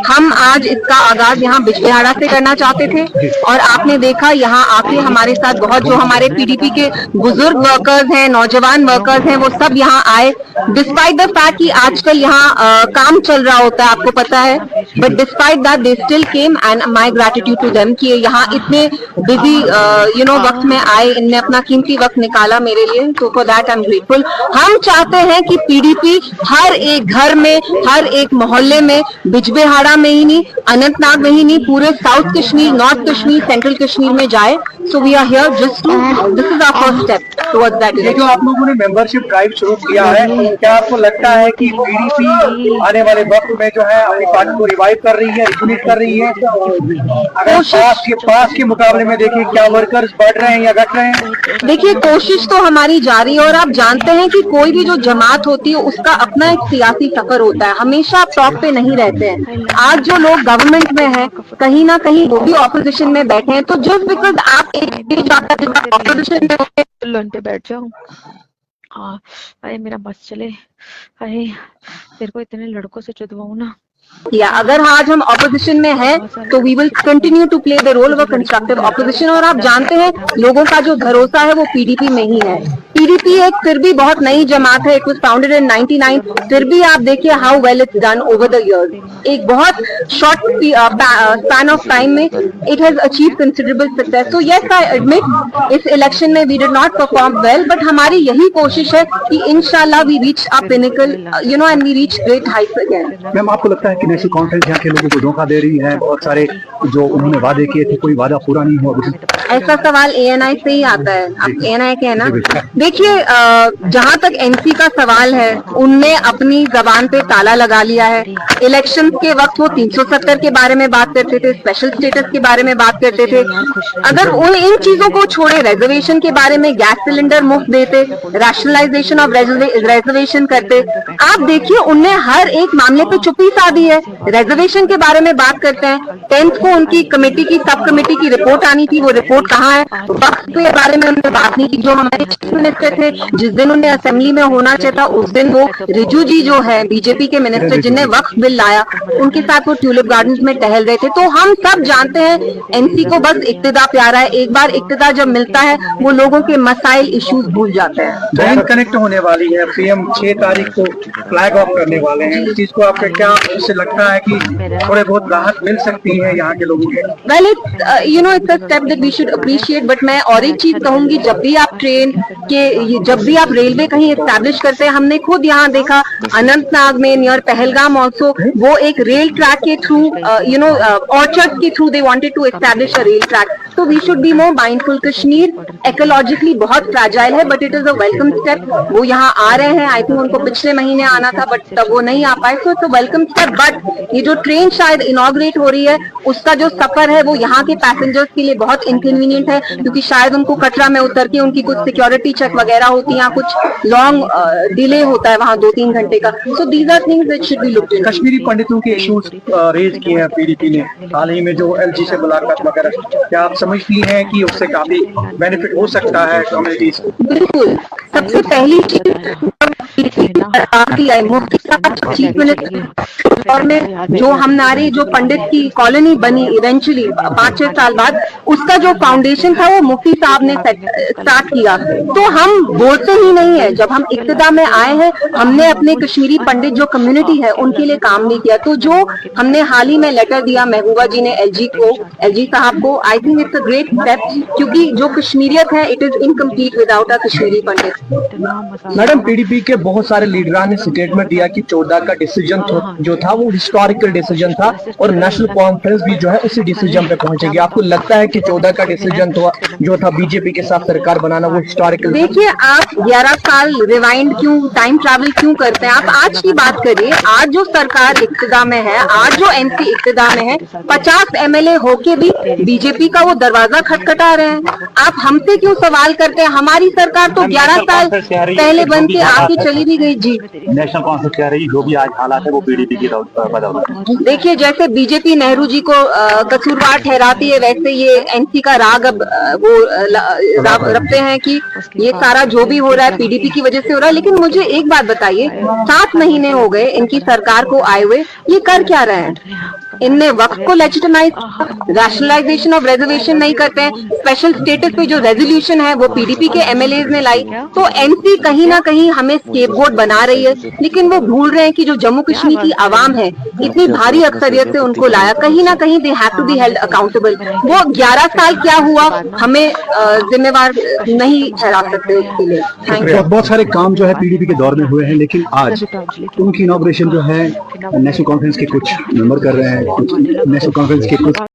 हम आज इसका आगाज यहाँ बिजबिहाड़ा से करना चाहते थे और आपने देखा यहाँ आके हमारे साथ बहुत जो हमारे पीडीपी के बुजुर्ग वर्कर्स हैं, नौजवान वर्कर्स हैं, वो सब यहाँ आए डिस्पाइट द फैक्ट कि आजकल यहाँ काम चल रहा होता है, आपको पता है, but despite that they still came and my gratitude to them कि यहाँ इतने बिजी वक्त में आए, इनने अपना कीमती वक्त निकाला मेरे लिए, तो for that I am grateful. हम चाहते हैं कि पीडीपी हर एक घर में, हर एक मोहल्ले में, बिजबिहाड़ा में ही नहीं, अनंतनाग में ही नहीं, पूरे south Kashmir, north Kashmir, central Kashmir में जाए। So we are here just to, this is our first step towards that. ये जो आप लोगों ने मेंबरशिप ड्राइव शुरू किया है, क्या आपको लगता है कि पीडीपी आने वाले वक्त में जो है अपनी पार्टी को रिवाइव कर रही है, रिजुनेट कर रही है? अगर पास के मुकाबले में देखिए, क्या वर्कर्स बढ़ रहे हैं या घट रहे हैं? देखिए, कोशिश तो हमारी जारी है और आप जानते हैं कि कोई भी जो जमात होती है उसका अपना एक सियासी सफर होता है, हमेशा आप टॉप पे नहीं रहते हैं। आज जो लोग गवर्नमेंट में हैं, कहीं ना कहीं वो भी ऑपोजिशन में बैठे हैं, तो जस्ट बिकॉज आप एक ऑपोजिशन में होते लोन पे बैठ जाओ, हाँ अरे मेरा बस चले, अरे तेरे को इतने लड़कों से चुदवाऊं ना, या अगर आज हम ऑपोजिशन में हैं तो we will continue to play the role of a constructive opposition. और आप जानते हैं लोगों का जो भरोसा है वो पीडीपी में ही है। पीडीपी एक फिर भी बहुत नई जमात है, इट वाज फाउंडेड इन 99, फिर भी आप देखिए how well it's done over the years. एक बहुत शॉर्ट स्पैन ऑफ टाइम में it has achieve considerable success. So yes I admit इस इलेक्शन में we did not perform well, but हमारी यही कोशिश है कि इंशाल्लाह we reach a pinnacle and we reach great heights again. Ma'am, आपको लगता है कि नेशनल कॉन्फ्रेंस यहाँ के लोगों को धोखा दे रही है? बहुत सारे जो उन्होंने वादे किए थे, कोई वादा पूरा नहीं हुआ? ऐसा सवाल एएनआई से ही आता है, आप एएनआई के है ना। देखिए, जहां तक एनसी का सवाल है, उनने अपनी जबान पे ताला लगा लिया है। इलेक्शन के वक्त वो 370 के बारे में बात करते थे, स्पेशल स्टेटस के बारे में बात करते थे। अगर उन इन चीजों को छोड़े, रिजर्वेशन के बारे में, गैस सिलेंडर मुफ्त देते, रैशनलाइजेशन ऑफ रिजर्वेशन करते, आप देखिए उनने हर एक मामले पे चुप्पी साधी है। रिजर्वेशन के बारे में बात करते हैं, 10th को उनकी कमेटी की, सब कमेटी की रिपोर्ट आनी थी, वो रिपोर्ट कहाँ है? वक्त के बारे में उन्होंने बात नहीं की। जो हमारे चीफ मिनिस्टर थे, जिस दिन उन्हें असेंबली में होना चाहिए था, उस दिन वो रिजू जी जो है बीजेपी के मिनिस्टर, जिन्हें वक्त बिल लाया, उनके साथ वो ट्यूलिप गार्डन्स में टहल रहे थे। तो हम सब जानते हैं एनसी को बस इक्तिदा प्यारा है। एक बार इक्तिदा जब मिलता है, वो लोगों के मसाइल इश्यूज भूल जाते हैं। बैंक कनेक्ट होने वाली है, पीएम 6 तारीख को फ्लैग ऑफ करने वाले हैं, इस चीज को आपको क्या उससे लगता है कि थोड़े बहुत राहत मिल सकती है यहाँ के लोगों को? Well, it's a step that we should appreciate, but मैं और एक चीज कहूंगी, जब भी आप ट्रेन के, जब भी आप रेलवे कहीं एस्टैब्लिश करते हैं, हमने खुद यहाँ देखा अनंतनाग में नियर पहलगाम ऑल्सो, वो एक रेल ट्रैक के थ्रू, ऑर्चर्ड के through they wanted to establish a rail track. तो we should be more mindful. Kashmir ecologically बहुत फ्रैजाइल है, but it is a welcome step. वो यहाँ आ रहे हैं, आई थिंक उनको पिछले महीने आना था, बट तब वो नहीं आ पाए, तो it's a welcome step. But ये जो ट्रेन शायद इनॉग्रेट हो रही है, उसका जो सफर है वो यहाँ के पैसेंजर्स के लिए बहुत इनकन्वीनियंट है, क्योंकि शायद उनको कटरा में उतर के उनकी कुछ सिक्योरिटी चेक वगैरह होती है, कुछ लॉन्ग डिले होता है वहाँ 2-3 घंटे का। So these are things that should be looked into. Kashmiri पंडितों के इश्यूज रेज किए हैं पीडीपी ने हाल ही में, जो एलजी से मुलाकात वगैरह, क्या आप समझती हैं कि उससे काफी बेनिफिट हो सकता है कम्युनिटीज को? बिल्कुल। सबसे पहली चीज मुफ्ती साहब चीफ मिनिस्टर और में जो हमारी जो पंडित की कॉलोनी बनी इवेंचुअली 5-6 साल बाद, उसका जो फाउंडेशन था वो मुफ्ती साहब ने स्टार्ट किया। तो हम बोलते ही नहीं है, जब हम इक्तिदा में आए हैं, हमने अपने कश्मीरी पंडित जो कम्युनिटी है उनके लिए काम नहीं किया। तो जो हमने हाल ही में लेटर दिया महबूबा जी ने एलजी साहब को, I think it's a great step, क्योंकि जो कश्मीरियत है it is incomplete without a Kashmiri Pandit. Madam, PDP के बहुत सारे लीडरान ने स्टेटमेंट दिया कि 14 का डिसीजन जो था वो हिस्टोरिकल डिसीजन था और नेशनल कॉन्फ्रेंस भी जो है उसी डिसीजन पे पहुंचेगी। आपको लगता है कि 14 का डिसीजन जो था बीजेपी के साथ सरकार बनाना, वो हिस्टोरिकल? देखिए, आप 11 साल रिवाइंड क्यों, टाइम ट्रैवल क्यों करते हैं? आप आज की बात करिए। आज जो सरकार इक्तिदा में है, आज जो एमपी इक्तिदा में है, 50 एमएलए होके भी बीजेपी का वो दरवाजा खटखटा रहे हैं। आप हमसे क्यों सवाल करते हैं? हमारी सरकार तो 11 साल पहले बन के आके चली भी गई। जी, नेशनल कॉन्फ्रेंस कह रही, जो भी आज हालात है वो पीडीपी की बदौलत। देखिए, जैसे बीजेपी नेहरू जी को कसूरवार ठहराती है, वैसे ये एनसी का राग अब वो रखते हैं कि ये सारा जो भी हो रहा है पीडीपी की वजह से हो रहा है। लेकिन मुझे एक बात बताइए, 7 महीने हो गए इनकी सरकार को आए हुए, ये कर क्या रहे हैं? इनने वक्त को लेजिटिमाइज, रैशनलाइजेशन ऑफ रिजर्वेशन नहीं करते हैं, स्पेशल स्टेटस पे जो रेजोल्यूशन है वो पीडीपी के एमएलएज ने लाई, तो एनसी कहीं ना कहीं हमें स्केपगोट बना रही है, लेकिन वो भूल रहे हैं कि जो जम्मू कश्मीर की आवाम है इतनी भारी अक्सरियत से उनको लाया, कहीं ना कहीं they have to be held accountable. वो 11 साल क्या हुआ हमें जिम्मेवार नहीं ठहरा सकते इसके लिए। Thank you. बहुत सारे काम जो है पीडीपी के दौर में हुए हैं, लेकिन आज उनकी इनॉग्रेशन जो है नेशनल कॉन्फ्रेंस के कुछ मेंबर कर रहे हैं, कुछ नेशनल कॉन्फ्रेंस के कुछ